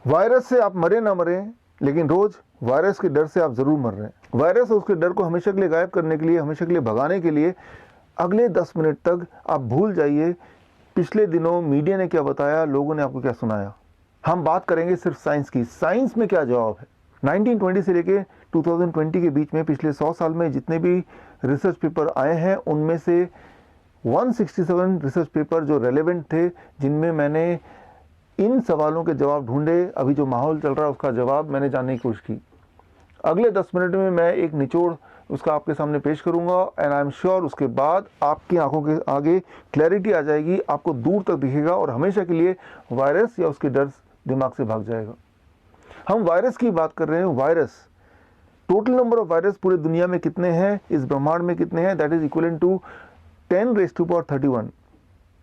Virus से आप मरे ना मरे, लेकिन रोज वायरस के डर से आप जरूर मर रहे हैं। वायरस और उसके डर को हमेशा के लिए गायब करने के लिए, हमेशा के लिए भगाने के लिए अगले 10 मिनट तक आप भूल जाइए पिछले दिनों मीडिया ने क्या बताया, लोगों ने आपको क्या सुनाया। हम बात करेंगे सिर्फ साइंस की। साइंस में क्या जवाब है। 1920 से लेके 2020 के बीच में पिछले 100 साल में जितने भी रिसर्च पेपर आए हैं, उनमें से 167 रिसर्च पेपर जो रेलेवेंट थे, जिनमें मैंने इन सवालों के जवाब ढूंढे। अभी जो माहौल चल रहा है उसका जवाब मैंने जानने की कोशिश की। अगले 10 मिनट में मैं एक निचोड़ उसका आपके सामने पेश करूंगा, एंड आई एम श्योर उसके बाद आपकी आंखों के आगे क्लैरिटी आ जाएगी, आपको दूर तक दिखेगा और हमेशा के लिए वायरस या उसके डर दिमाग से भाग जाएगा। हम वायरस की बात कर रहे हैं। Virus, total number of virus पूरे दुनिया में कितने हैं, इस ब्रह्मांड में कितने हैं, दैट इज इक्वलेंट टू 10⁻31।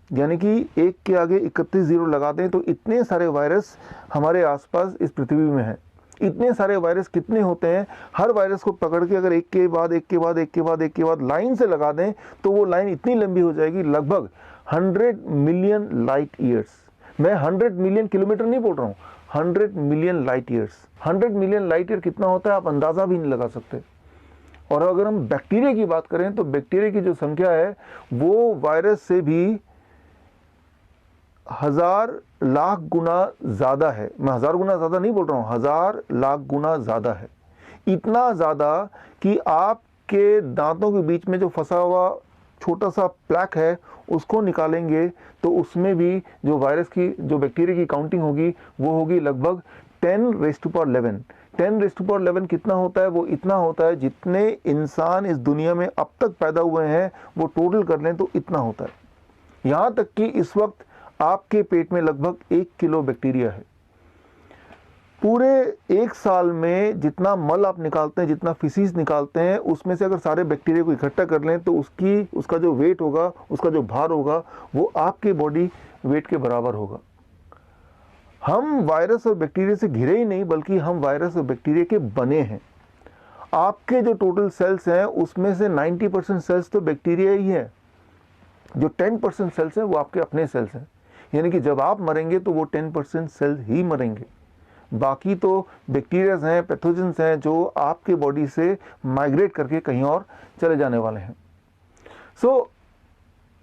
यानी कि एक के आगे 31 जीरो लगा दें तो इतने सारे वायरस हमारे आसपास इस पृथ्वी में हैं। इतने सारे वायरस कितने होते हैं, हर वायरस को पकड़ के अगर एक के बाद एक के बाद एक के बाद एक के बाद लाइन से लगा दें तो वो लाइन इतनी लंबी हो जाएगी, लगभग 100 मिलियन लाइट ईयर्स। मैं 100 मिलियन किलोमीटर नहीं बोल रहा हूँ, 100 million light years. 100 million light year कितना होता है आप अंदाजा भी नहीं लगा सकते। और अगर हम बैक्टीरिया की बात करें तो बैक्टीरिया की जो संख्या है वो वायरस से भी 1000 लाख गुना ज़्यादा है। मैं 1000 गुना ज़्यादा नहीं बोल रहा हूँ, 1000 लाख गुना ज़्यादा है। इतना ज़्यादा कि आपके दांतों के बीच में जो फंसा हुआ छोटा सा प्लैक है उसको निकालेंगे तो उसमें भी जो वायरस की, जो बैक्टीरिया की काउंटिंग होगी वो होगी लगभग 10⁻11। 10⁻11 कितना होता है, वो इतना होता है जितने इंसान इस दुनिया में अब तक पैदा हुए हैं वो टोटल कर लें तो इतना होता है। यहाँ तक कि इस वक्त आपके पेट में लगभग 1 किलो बैक्टीरिया है। पूरे एक साल में जितना मल आप निकालते हैं, जितना फिसीज निकालते हैं, उसमें से अगर सारे बैक्टीरिया को इकट्ठा कर लें तो उसका जो वेट होगा, उसका जो भार होगा वो आपके बॉडी वेट के बराबर होगा। हम वायरस और बैक्टीरिया से घिरे ही नहीं, बल्कि हम वायरस और बैक्टीरिया के बने हैं। आपके जो टोटल सेल्स हैं उसमें से 90% सेल्स तो बैक्टीरिया ही है। जो 10% सेल्स हैं वो आपके अपने सेल्स हैं। यानी कि जब आप मरेंगे तो वो 10% सेल्स ही मरेंगे, बाकी तो बैक्टीरियाज हैं, पैथोजेंस हैं जो आपके बॉडी से माइग्रेट करके कहीं और चले जाने वाले हैं।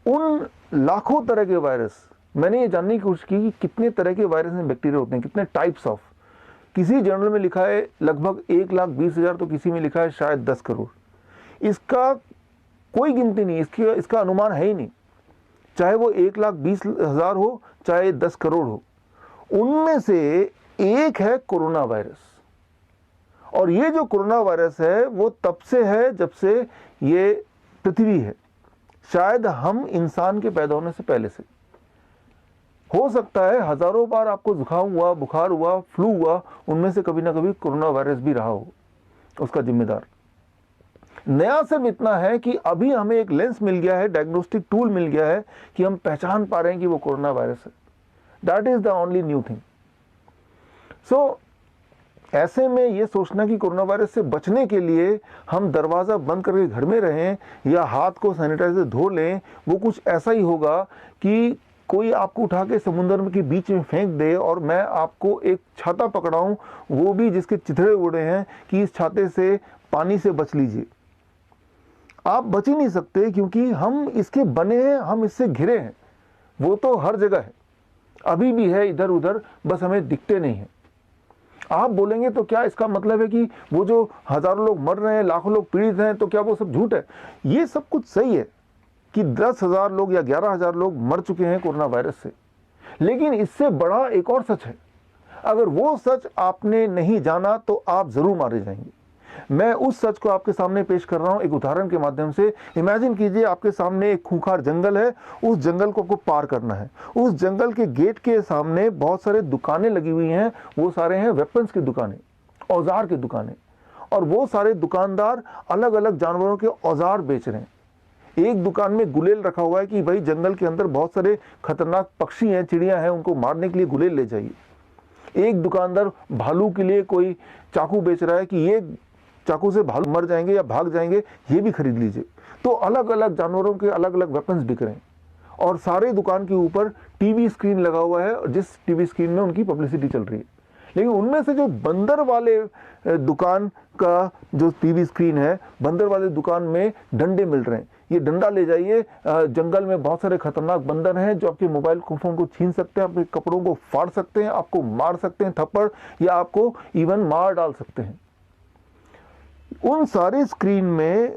उन लाखों तरह के वायरस, मैंने ये जानने की कोशिश की कि कितने तरह के वायरस में बैक्टीरिया होते हैं, कितने टाइप्स ऑफ। किसी जर्नल में लिखा है लगभग 1,20,000, तो किसी में लिखा है शायद 10 करोड़। इसका कोई गिनती नहीं, इसका अनुमान है ही नहीं। चाहे वो 1,20,000 हो, चाहे 10 करोड़ हो, उनमें से एक है कोरोना वायरस। और ये जो कोरोना वायरस है वो तब से है जब से ये पृथ्वी है, शायद हम इंसान के पैदा होने से पहले से। हो सकता है हजारों बार आपको जुकाम हुआ, बुखार हुआ, फ्लू हुआ, उनमें से कभी ना कभी कोरोना वायरस भी रहा हो उसका जिम्मेदार। नया सिर्फ इतना है कि अभी हमें एक लेंस मिल गया है, डायग्नोस्टिक टूल मिल गया है कि हम पहचान पा रहे हैं कि वो कोरोना वायरस है। That is the only new thing. ऐसे में ये सोचना कि कोरोना वायरस से बचने के लिए हम दरवाज़ा बंद करके घर में रहें या हाथ को सैनिटाइजर धो लें, वो कुछ ऐसा ही होगा कि कोई आपको उठा के समुद्र के बीच में फेंक दे और मैं आपको एक छाता पकड़ाऊं, वो भी जिसके चिथड़े उड़े हैं कि इस छाते से पानी से बच लीजिए। आप बच ही नहीं सकते, क्योंकि हम इसके बने हैं, हम इससे घिरे हैं। वो तो हर जगह है, अभी भी है इधर उधर, बस हमें दिखते नहीं है। आप बोलेंगे तो क्या इसका मतलब है कि वो जो हजारों लोग मर रहे हैं, लाखों लोग पीड़ित हैं, तो क्या वो सब झूठ है? ये सब कुछ सही है कि 10,000 लोग या 11,000 लोग मर चुके हैं कोरोना वायरस से, लेकिन इससे बड़ा एक और सच है। अगर वो सच आपने नहीं जाना तो आप जरूर मारे जाएंगे। मैं उस सच को आपके सामने पेश कर रहा हूं एक उदाहरण के माध्यम से। इमेजिन कीजिए आपके सामने एक खूंखार जंगल है, उस जंगल को आपको पार करना है। उस जंगल के गेट के सामने बहुत सारे दुकानें लगी हुई हैं, वो सारे हैं वेपन्स की दुकानें, औजार की दुकानें, और वो सारे दुकानदार अलग अलग जानवरों के औजार बेच रहे हैं। एक दुकान में गुलेल रखा हुआ है कि भाई जंगल के अंदर बहुत सारे खतरनाक पक्षी हैं, चिड़िया हैं, उनको मारने के लिए गुलेल ले जाइए। एक दुकानदार भालू के लिए कोई चाकू बेच रहा है कि ये चाकू से भालू मर जाएंगे या भाग जाएंगे, ये भी खरीद लीजिए। तो अलग अलग जानवरों के अलग अलग वेपन्स बिक रहे हैं, और सारे दुकान के ऊपर टीवी स्क्रीन लगा हुआ है, और जिस टीवी स्क्रीन में उनकी पब्लिसिटी चल रही है। लेकिन उनमें से जो बंदर वाले दुकान का जो टीवी स्क्रीन है, बंदर वाले दुकान में डंडे मिल रहे हैं। ये डंडा ले जाइए, जंगल में बहुत सारे खतरनाक बंदर हैं जो आपके मोबाइल फोन को छीन सकते हैं, आपके कपड़ों को फाड़ सकते हैं, आपको मार सकते हैं थप्पड़, या आपको इवन मार डाल सकते हैं। उन सारे स्क्रीन में,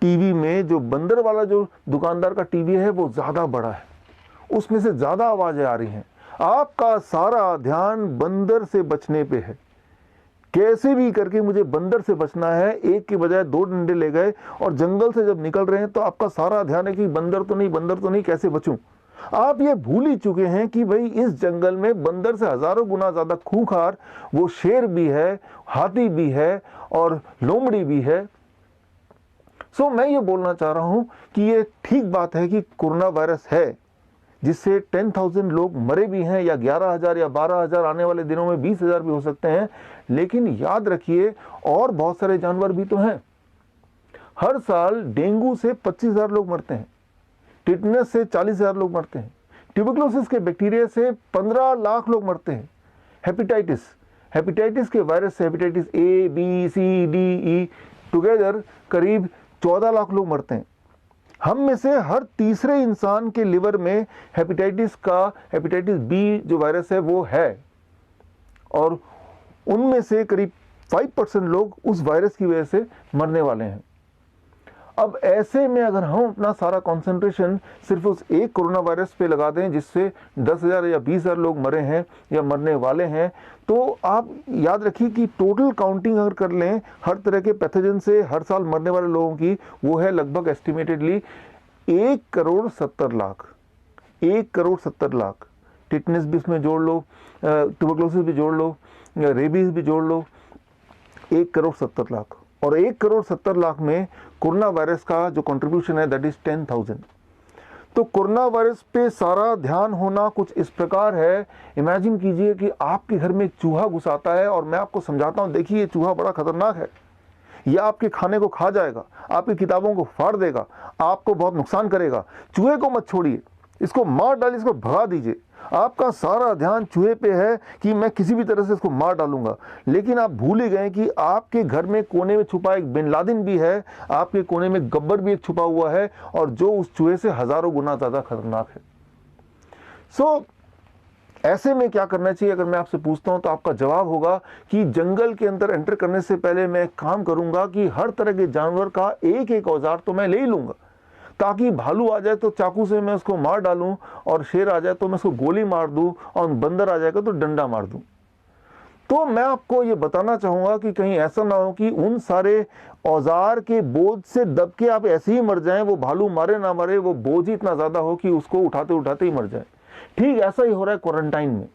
टीवी में जो बंदर वाला जो दुकानदार का टीवी है वो ज्यादा बड़ा है, उसमें से ज्यादा आवाजें आ रही हैं। आपका सारा ध्यान बंदर से बचने पे है। कैसे भी करके मुझे बंदर से बचना है, एक के बजाय 2 डंडे ले गए और जंगल से जब निकल रहे हैं तो आपका सारा ध्यान है कि बंदर तो नहीं, कैसे बचूं। आप ये भूल ही चुके हैं कि भाई इस जंगल में बंदर से हजारों गुना ज्यादा खूंखार वो शेर भी है, हाथी भी है और लोमड़ी भी है। सो मैं ये बोलना चाह रहा हूं कि ये ठीक बात है कि कोरोना वायरस है, जिससे 10,000 लोग मरे भी हैं, या 11,000 या 12,000, आने वाले दिनों में 20,000 भी हो सकते हैं। लेकिन याद रखिए और बहुत सारे जानवर भी तो हैं। हर साल डेंगू से 25,000 लोग मरते हैं, टिटनेस से 40,000 लोग मरते हैं, ट्यूबरकुलोसिस के बैक्टीरिया से 15 लाख लोग मरते हैं, हेपेटाइटिस के वायरस से, hepatitis A, B, C, D, E together करीब 14 लाख लोग मरते हैं। हम में से हर तीसरे इंसान के लिवर में हेपेटाइटिस B जो वायरस है वो है, और उनमें से करीब 5% लोग उस वायरस की वजह से मरने वाले हैं। अब ऐसे में अगर हम अपना सारा कंसंट्रेशन सिर्फ उस एक कोरोना वायरस पे लगा दें जिससे 10,000 या 20,000 लोग मरे हैं या मरने वाले हैं, तो आप याद रखिए कि टोटल काउंटिंग अगर कर लें हर तरह के पैथोजन से हर साल मरने वाले लोगों की, वो है लगभग एस्टिमेटेडली 1,70,00,000। 1,70,00,000। टिटनेस भी इसमें जोड़ लो, ट्यूबरकुलोसिस भी जोड़ लो, रेबीज भी जोड़ लो, 1,70,00,000। और 1,70,00,000 में कोरोना वायरस का जो कंट्रीब्यूशन है दैट इज 10,000। तो कोरोना वायरस पे सारा ध्यान होना कुछ इस प्रकार है, इमेजिन कीजिए कि आपके घर में एक चूहा घुस आता है, और मैं आपको समझाता हूं, देखिए ये चूहा बड़ा खतरनाक है, यह आपके खाने को खा जाएगा, आपकी किताबों को फाड़ देगा, आपको बहुत नुकसान करेगा। चूहे को मत छोड़िए, इसको मार डालिए, इसको भगा दीजिए। आपका सारा ध्यान चूहे पे है कि मैं किसी भी तरह से इसको मार डालूंगा, लेकिन आप भूल ही गए कि आपके घर में कोने में छुपा एक बिन लादेन भी है, आपके कोने में गब्बर भी एक छुपा हुआ है, और जो उस चूहे से हजारों गुना ज्यादा खतरनाक है। सो ऐसे में क्या करना चाहिए अगर मैं आपसे पूछता हूं, तो आपका जवाब होगा कि जंगल के अंदर एंटर करने से पहले मैं काम करूंगा कि हर तरह के जानवर का एक एक औजार तो मैं ले ही लूंगा, ताकि भालू आ जाए तो चाकू से मैं उसको मार डालूं, और शेर आ जाए तो मैं उसको गोली मार दूं, और बंदर आ जाएगा तो डंडा मार दूं। तो मैं आपको ये बताना चाहूंगा कि कहीं ऐसा ना हो कि उन सारे औजार के बोझ से दब के आप ऐसे ही मर जाएं, वो भालू मारे ना मारे, वो बोझ ही इतना ज्यादा हो कि उसको उठाते उठाते ही मर जाए। ठीक ऐसा ही हो रहा है क्वारंटाइन में।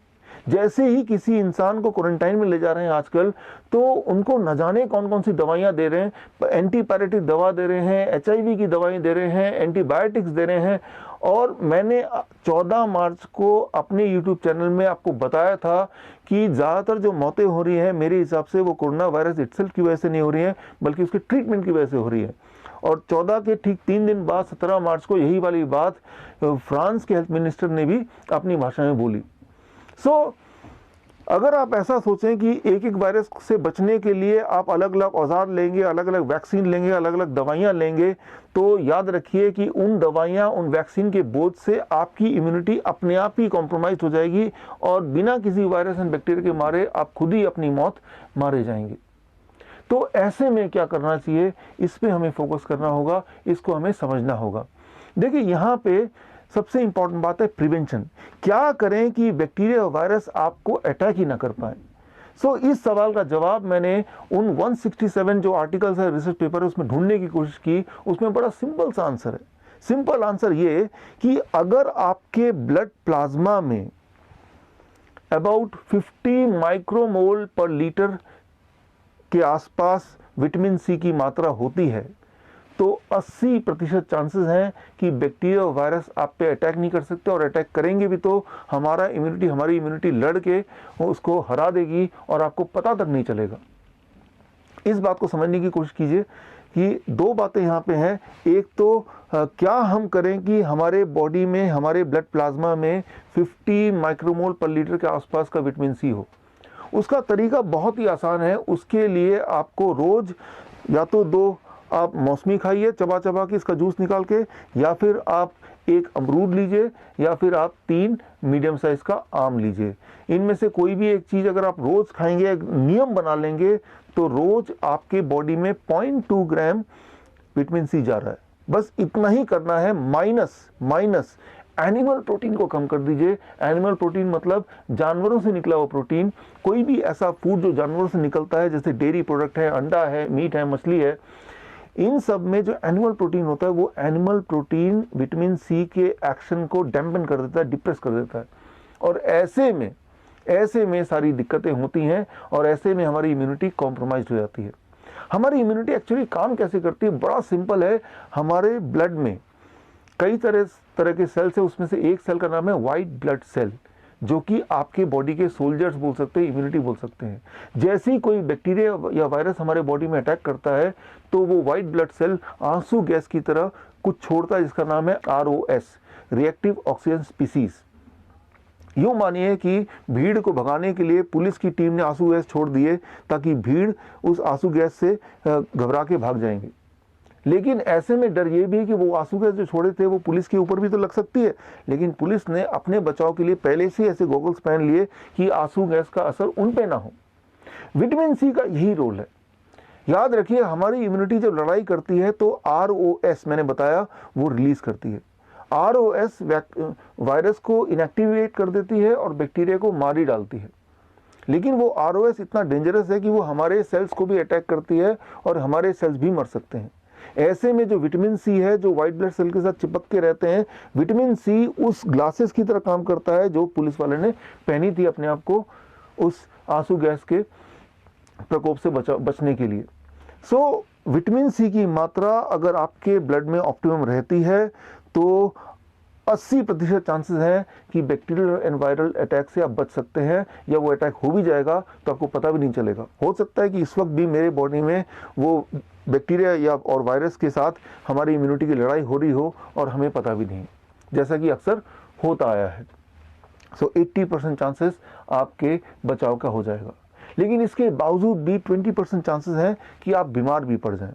जैसे ही किसी इंसान को क्वारंटाइन में ले जा रहे हैं आजकल, तो उनको न जाने कौन कौन सी दवाइयां दे रहे हैं, एंटीपायरेटिक दवा दे रहे हैं, HIV की दवाएं दे रहे हैं, एंटीबायोटिक्स दे रहे हैं। और मैंने 14 मार्च को अपने YouTube चैनल में आपको बताया था कि ज़्यादातर जो मौतें हो रही हैं मेरे हिसाब से वो कोरोना वायरस इटसेल्फ की वजह से नहीं हो रही हैं, बल्कि उसके ट्रीटमेंट की वजह से हो रही है। और 14 के ठीक 3 दिन बाद 17 मार्च को यही वाली बात फ्रांस के हेल्थ मिनिस्टर ने भी अपनी भाषा में बोली। सो अगर आप ऐसा सोचें कि एक एक वायरस से बचने के लिए आप अलग अलग औजार लेंगे, अलग अलग वैक्सीन लेंगे, अलग अलग दवाइयां लेंगे, तो याद रखिए कि उन दवाइयां, उन वैक्सीन के बोझ से आपकी इम्यूनिटी अपने आप ही कॉम्प्रोमाइज हो जाएगी, और बिना किसी वायरस एंड बैक्टीरिया के मारे आप खुद ही अपनी मौत मारे जाएंगे। तो ऐसे में क्या करना चाहिए, इस पे हमें फोकस करना होगा, इसको हमें समझना होगा। देखिए यहाँ पे सबसे इंपॉर्टेंट बात है प्रिवेंशन। क्या करें कि बैक्टीरिया और वायरस आपको अटैक ही ना कर पाए। सो इस सवाल का जवाब मैंने उन 167 जो आर्टिकल्स है, रिसर्च पेपर है, उसमें ढूंढने की कोशिश की। उसमें बड़ा सिंपल सा आंसर है। सिंपल आंसर ये कि अगर आपके ब्लड प्लाज्मा में अबाउट 50 माइक्रोमोल पर लीटर के आसपास विटामिन सी की मात्रा होती है, तो 80% चांसेस हैं कि बैक्टीरिया और वायरस आप पे अटैक नहीं कर सकते, और अटैक करेंगे भी तो हमारी इम्यूनिटी लड़ के उसको हरा देगी और आपको पता तक नहीं चलेगा। इस बात को समझने की कोशिश कीजिए कि 2 बातें यहाँ पे हैं। एक तो क्या हम करें कि हमारे बॉडी में, हमारे ब्लड प्लाज्मा में 50 माइक्रोमोल पर लीटर के आसपास का विटामिन सी हो। उसका तरीका बहुत ही आसान है। उसके लिए आपको रोज़ या तो 2 आप मौसमी खाइए चबा चबा के इसका जूस निकाल के, या फिर आप 1 अमरूद लीजिए, या फिर आप 3 मीडियम साइज़ का आम लीजिए। इनमें से कोई भी एक चीज़ अगर आप रोज़ खाएंगे, एक नियम बना लेंगे, तो रोज़ आपके बॉडी में 0.2 ग्राम विटामिन सी जा रहा है। बस इतना ही करना है। माइनस एनिमल प्रोटीन को कम कर दीजिए। एनिमल प्रोटीन मतलब जानवरों से निकला हुआ प्रोटीन। कोई भी ऐसा फूड जो जानवरों से निकलता है, जैसे डेयरी प्रोडक्ट है, अंडा है, मीट है, मछली है, इन सब में जो एनिमल प्रोटीन होता है, वो एनिमल प्रोटीन विटामिन सी के एक्शन को डैम्पन कर देता है, डिप्रेस कर देता है। और ऐसे में सारी दिक्कतें होती हैं, और ऐसे में हमारी इम्यूनिटी कॉम्प्रोमाइज हो जाती है। हमारी इम्यूनिटी एक्चुअली काम कैसे करती है? बड़ा सिंपल है। हमारे ब्लड में कई तरह के सेल्स है, उसमें से एक सेल का नाम है वाइट ब्लड सेल, जो कि आपके बॉडी के सोल्जर्स बोल सकते हैं, इम्यूनिटी बोल सकते हैं। जैसे ही कोई बैक्टीरिया या वायरस हमारे बॉडी में अटैक करता है, तो वो वाइट ब्लड सेल आंसू गैस की तरह कुछ छोड़ता है, जिसका नाम है ROS, रिएक्टिव ऑक्सीजन स्पीसीज। यूँ मानिए कि भीड़ को भगाने के लिए पुलिस की टीम ने आंसू गैस छोड़ दिए, ताकि भीड़ उस आंसू गैस से घबरा के भाग जाएंगे। लेकिन ऐसे में डर ये भी है कि वो आंसू गैस जो छोड़े थे वो पुलिस के ऊपर भी तो लग सकती है। लेकिन पुलिस ने अपने बचाव के लिए पहले से ऐसे गॉगल्स पहन लिए कि आंसू गैस का असर उन पे ना हो। विटामिन सी का यही रोल है। याद रखिए, हमारी इम्यूनिटी जब लड़ाई करती है तो ROS मैंने बताया वो रिलीज करती है। ROS वायरस को इनएक्टिवेट कर देती है और बैक्टीरिया को मार ही डालती है। लेकिन वो ROS इतना डेंजरस है कि वो हमारे सेल्स को भी अटैक करती है और हमारे सेल्स भी मर सकते हैं। ऐसे में जो विटामिन सी है, जो व्हाइट ब्लड सेल के साथ चिपक के रहते हैं, विटामिन सी उस ग्लासेस की तरह काम करता है जो पुलिस वाले ने पहनी थी अपने आप को उस आंसू गैस के प्रकोप से बचने के लिए। सो विटामिन सी की मात्रा अगर आपके ब्लड में ऑप्टिमम रहती है तो 80% चांसेस हैं कि बैक्टीरियल एंड वायरल अटैक से आप बच सकते हैं, या वो अटैक हो भी जाएगा तो आपको पता भी नहीं चलेगा। हो सकता है कि इस वक्त भी मेरे बॉडी में वो बैक्टीरिया या और वायरस के साथ हमारी इम्यूनिटी की लड़ाई हो रही हो और हमें पता भी नहीं, जैसा कि अक्सर होता आया है। सो 80% चांसेस आपके बचाव का हो जाएगा। लेकिन इसके बावजूद भी 20% चांसेस हैं कि आप बीमार भी पड़ जाएं।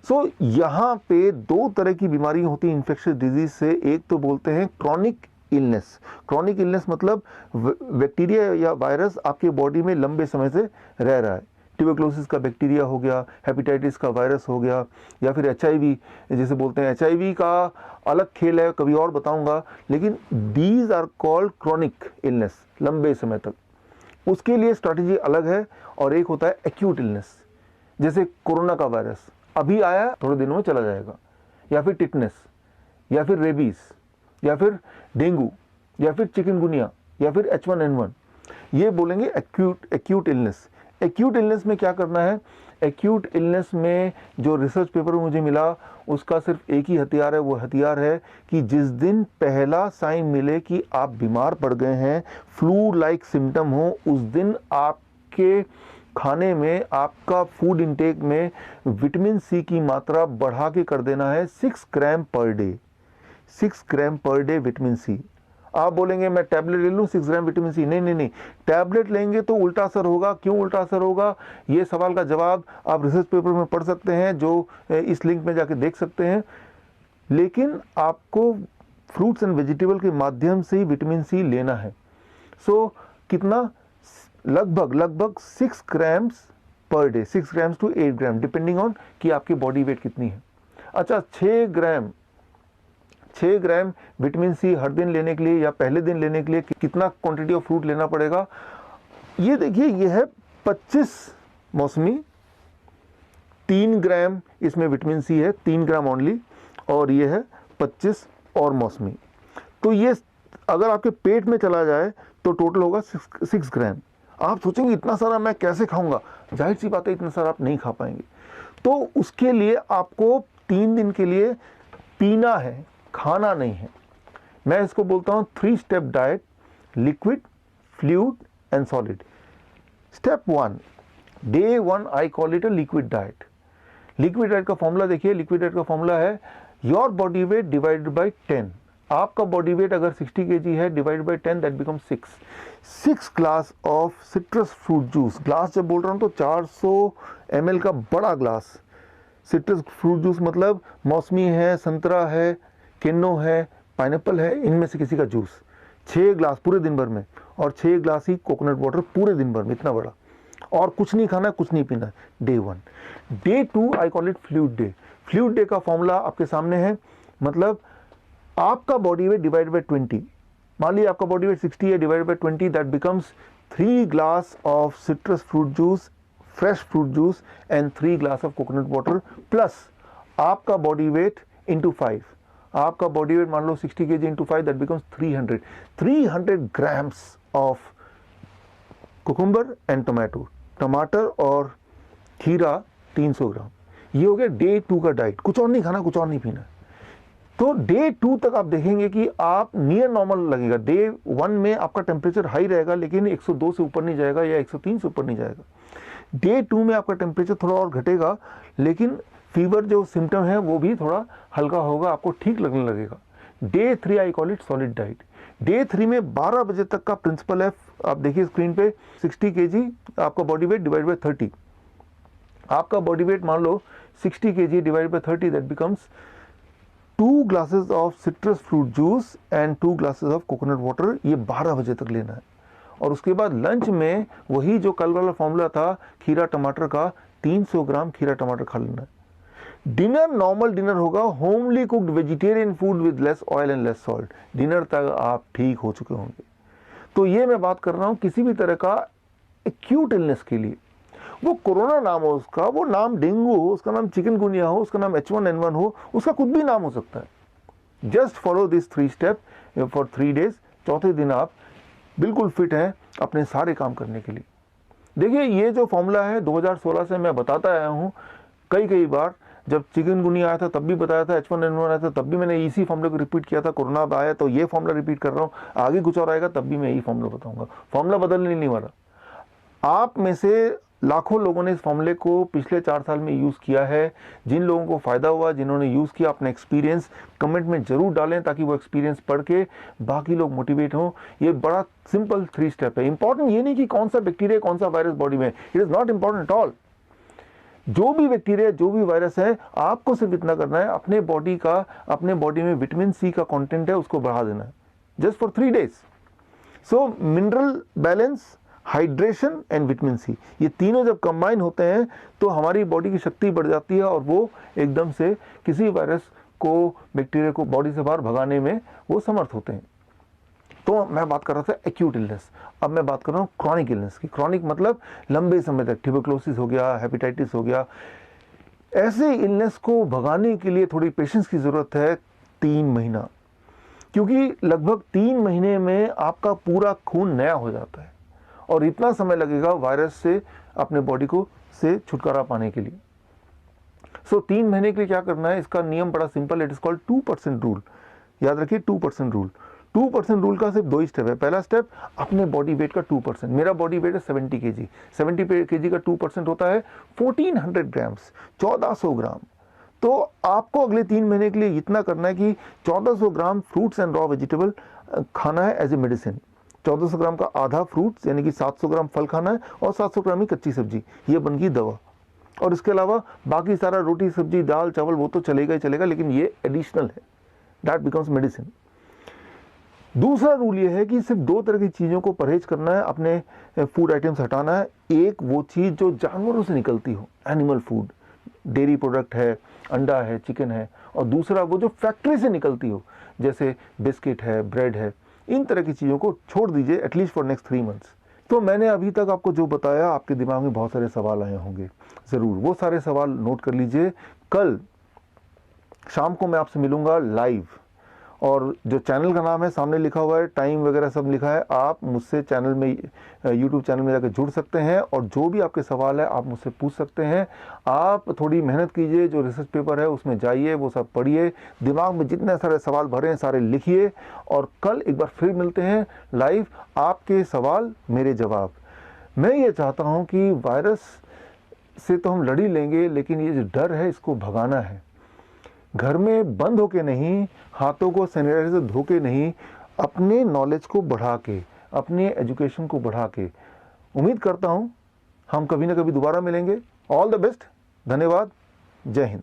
सो यहाँ पे 2 तरह की बीमारी होती है इन्फेक्शियस डिजीज से। एक तो बोलते हैं क्रॉनिक इलनेस। क्रॉनिक इलनेस मतलब बैक्टीरिया या वायरस आपके बॉडी में लंबे समय से रह रहा है। ट्यूबरक्लोसिस का बैक्टीरिया हो गया, हेपेटाइटिस का वायरस हो गया, या फिर HIV जिसे बोलते हैं। HIV का अलग खेल है, कभी और बताऊंगा। लेकिन these are called chronic illness, लंबे समय तक। उसके लिए स्ट्रैटेजी अलग है। और एक होता है एक्यूट इलनेस, जैसे कोरोना का वायरस अभी आया, थोड़े दिनों में चला जाएगा, या फिर टिटनेस, या फिर रेबीज, या फिर डेंगू, या फिर चिकनगुनिया, या फिर H1N1। ये बोलेंगे एक्यूट इलनेस। एक्यूट इलनेस में क्या करना है? एक्यूट इलनेस में जो रिसर्च पेपर मुझे मिला, उसका सिर्फ एक ही हथियार है। वो हथियार है कि जिस दिन पहला साइन मिले कि आप बीमार पड़ गए हैं, फ्लू लाइक सिम्टम हो, उस दिन आपके खाने में, आपका फूड इनटेक में विटामिन सी की मात्रा बढ़ा के कर देना है 6 ग्राम पर डे। 6 ग्राम पर डे विटामिन सी। आप बोलेंगे मैं टैबलेट ले लूँ 6 ग्राम विटामिन सी? नहीं, टैबलेट लेंगे तो उल्टा असर होगा। क्यों उल्टा असर होगा? ये सवाल का जवाब आप रिसर्च पेपर में पढ़ सकते हैं, जो इस लिंक में जाके देख सकते हैं। लेकिन आपको फ्रूट्स एंड वेजिटेबल के माध्यम से ही विटामिन सी लेना है। सो कितना? लगभग 6 grams per day, 6 grams to 8 gram, depending on कि आपकी बॉडी वेट कितनी है। अच्छा, 6 ग्राम विटामिन सी हर दिन लेने के लिए या पहले दिन लेने के लिए कितना क्वांटिटी ऑफ फ्रूट लेना पड़ेगा? ये देखिए, ये है 25 मौसमी, 3 ग्राम इसमें विटामिन सी है, 3 ग्राम ओनली, और ये है 25 और मौसमी। तो ये अगर आपके पेट में चला जाए तो टोटल होगा 6 ग्राम। आप सोचेंगे इतना सारा मैं कैसे खाऊंगा? जाहिर सी बात है, इतना सारा आप नहीं खा पाएंगे। तो उसके लिए आपको 3 दिन के लिए पीना है, खाना नहीं है। मैं इसको बोलता हूँ 3 step diet: liquid, fluid and solid. Step 1, day 1 I call it a liquid diet. Liquid diet का फॉर्मूला देखिए। लिक्विड डाइट का फॉर्मूला है your body weight divided by 10। आपका बॉडी वेट अगर 60 kg है, divide by 10 that become 6 glass of citrus fruit juice. Glass जब बोल रहा हूँ तो 400 ml का बड़ा ग्लास सिट्रस फ्रूट जूस, मतलब मौसमी है, संतरा है, किन्नो है, पाइनएप्पल है, इनमें से किसी का जूस 6 ग्लास पूरे दिन भर में, और 6 ग्लास ही कोकोनट वाटर पूरे दिन भर में, इतना बड़ा। और कुछ नहीं खाना, कुछ नहीं पीना। Day 1। Day 2 I call it fluid day. Fluid day का फॉर्मूला आपके सामने है, मतलब आपका बॉडी वेट डिवाइड बाय 20। मान लीजिए आपका बॉडी वेट 60 है, divide by 20 that becomes 3 glass of citrus fruit juice, fresh fruit juice and 3 glass of coconut water, plus आपका बॉडी वेट इंटू 5। आपका बॉडी वेट मान लो 60 kg into 5 that becomes 300 grams of cucumber and tomato, टमाटर और खीरा 300 ग्राम। ये हो गया day 2 का डाइट। कुछ और नहीं खाना, कुछ और नहीं पीना। तो डे 2 तक आप देखेंगे कि आप नियर नॉर्मल लगेगा। डे 1 में आपका टेम्परेचर हाई रहेगा, लेकिन 102 से ऊपर नहीं जाएगा या 103 से ऊपर नहीं जाएगा। डे 2 में आपका टेम्परेचर थोड़ा और घटेगा, लेकिन फीवर जो सिम्टम है वो भी थोड़ा हल्का होगा, आपको ठीक लगने लगेगा। Day 3 I call it solid diet. Day 3 में 12 बजे तक का प्रिंसिपल है, आप देखिए स्क्रीन पे, 60 kg आपका बॉडी वेट डिवाइड बाय 30। आपका बॉडी वेट मान लो 60 kg divide by 30 that becomes 2 glasses of citrus fruit juice and 2 glasses of coconut water. ये 12 बजे तक लेना है। और उसके बाद लंच में वही जो कल वाला फॉर्मूला था खीरा टमाटर का, 300 ग्राम खीरा टमाटर खा लेना है। डिनर नॉर्मल डिनर होगा, homely cooked vegetarian food with less oil and less salt. Dinner तक आप ठीक हो चुके होंगे। तो ये मैं बात कर रहा हूँ किसी भी तरह का एक्यूट इलनेस के लिए, वो कोरोना नाम हो उसका, वो नाम डेंगू हो, उसका नाम चिकनगुनिया हो, उसका नाम H1N1 हो, उसका कुछ भी नाम हो सकता है। Just follow this 3 step for 3 days. चौथे दिन आप बिल्कुल फिट हैं अपने सारे काम करने के लिए। देखिए ये जो फॉर्मूला है 2016 से मैं बताता आया हूँ कई बार। जब चिकनगुनिया आया था तब भी बताया था, H1N1 आया था तब भी मैंने इसी फॉर्मूले को रिपीट किया था। कोरोना आया तो ये फॉर्मूला रिपीट कर रहा हूँ, आगे कुछ और आएगा तब भी मैं यही फॉर्मूला बताऊंगा। फॉर्मूला बदलने नहीं वाला। आप में से लाखों लोगों ने इस फॉर्मूले को पिछले 4 साल में यूज़ किया है। जिन लोगों को फ़ायदा हुआ, जिन्होंने यूज़ किया, अपना एक्सपीरियंस कमेंट में ज़रूर डालें ताकि वो एक्सपीरियंस पढ़ के बाकी लोग मोटिवेट हों। ये बड़ा सिंपल 3 स्टेप है। इंपॉर्टेंट ये नहीं कि कौन सा बैक्टीरिया कौन सा वायरस बॉडी में, it is not important at all. जो भी बैक्टीरिया जो भी वायरस है, आपको सिर्फ इतना करना है, अपने बॉडी में विटामिन सी का कंटेंट है उसको बढ़ा देना है, just for 3 days. So mineral balance, hydration and vitamin C, ये तीनों जब कंबाइन होते हैं तो हमारी बॉडी की शक्ति बढ़ जाती है और वो एकदम से किसी वायरस को, बैक्टीरिया को बॉडी से बाहर भगाने में वो समर्थ होते हैं। तो मैं बात कर रहा था एक्यूट इलनेस, अब मैं बात कर रहा हूँ क्रॉनिक इलनेस की। क्रॉनिक मतलब लंबे समय तक, ट्यूबरक्लोसिस हो गया, हेपेटाइटिस हो गया। ऐसे इलनेस को भगाने के लिए थोड़ी पेशेंस की ज़रूरत है, 3 महीना, क्योंकि लगभग 3 महीने में आपका पूरा खून नया हो जाता है और इतना समय लगेगा वायरस से अपने बॉडी को से छुटकारा पाने के लिए। सो 3 महीने के लिए क्या करना है, इसका नियम बड़ा सिंपल है, इट इज कॉल्ड 2% रूल। याद रखिए 2% रूल। 2% रूल का सिर्फ 2 ही स्टेप है। पहला स्टेप, अपने बॉडी वेट का 2%। मेरा बॉडी वेट है 70 kg। 70 kg का 2% होता है 1400 ग्राम्स, 1400 ग्राम। तो आपको अगले 3 महीने के लिए इतना करना है कि 1400 ग्राम फ्रूट्स एंड रॉ वेजिटेबल खाना है एज ए मेडिसिन। 1400 ग्राम का आधा फ्रूट्स यानी कि 700 ग्राम फल खाना है और 700 ग्राम ही कच्ची सब्जी, ये बन गई दवा। और इसके अलावा बाकी सारा रोटी सब्जी दाल चावल वो तो चलेगा ही चलेगा, लेकिन ये एडिशनल है, दैट बिकम्स मेडिसिन। दूसरा रूल ये है कि सिर्फ 2 तरह की चीज़ों को परहेज करना है, अपने फूड आइटम्स हटाना है। एक वो चीज़ जो जानवरों से निकलती हो, एनिमल फूड, डेयरी प्रोडक्ट है, अंडा है, चिकन है, और दूसरा वो जो फैक्ट्री से निकलती हो, जैसे बिस्किट है, ब्रेड है, इन तरह की चीज़ों को छोड़ दीजिए एटलीस्ट फॉर नेक्स्ट 3 मंथ्स। तो मैंने अभी तक आपको जो बताया, आपके दिमाग में बहुत सारे सवाल आए होंगे, ज़रूर वो सारे सवाल नोट कर लीजिए। कल शाम को मैं आपसे मिलूँगा लाइव, और जो चैनल का नाम है सामने लिखा हुआ है, टाइम वगैरह सब लिखा है, आप मुझसे चैनल में यूट्यूब चैनल में जाकर जुड़ सकते हैं और जो भी आपके सवाल है आप मुझसे पूछ सकते हैं। आप थोड़ी मेहनत कीजिए, जो रिसर्च पेपर है उसमें जाइए, वो सब पढ़िए, दिमाग में जितने सारे सवाल भरे हैं सारे लिखिए, और कल एक बार फिर मिलते हैं लाइव, आपके सवाल मेरे जवाब। मैं ये चाहता हूँ कि वायरस से तो हम लड़ ही लेंगे, लेकिन ये जो डर है इसको भगाना है। घर में बंद होके नहीं, हाथों को सैनिटाइजर से धो के नहीं, अपने नॉलेज को बढ़ा के, अपने एजुकेशन को बढ़ा के। उम्मीद करता हूँ हम कभी ना कभी दोबारा मिलेंगे। ऑल द बेस्ट, धन्यवाद, जय हिंद।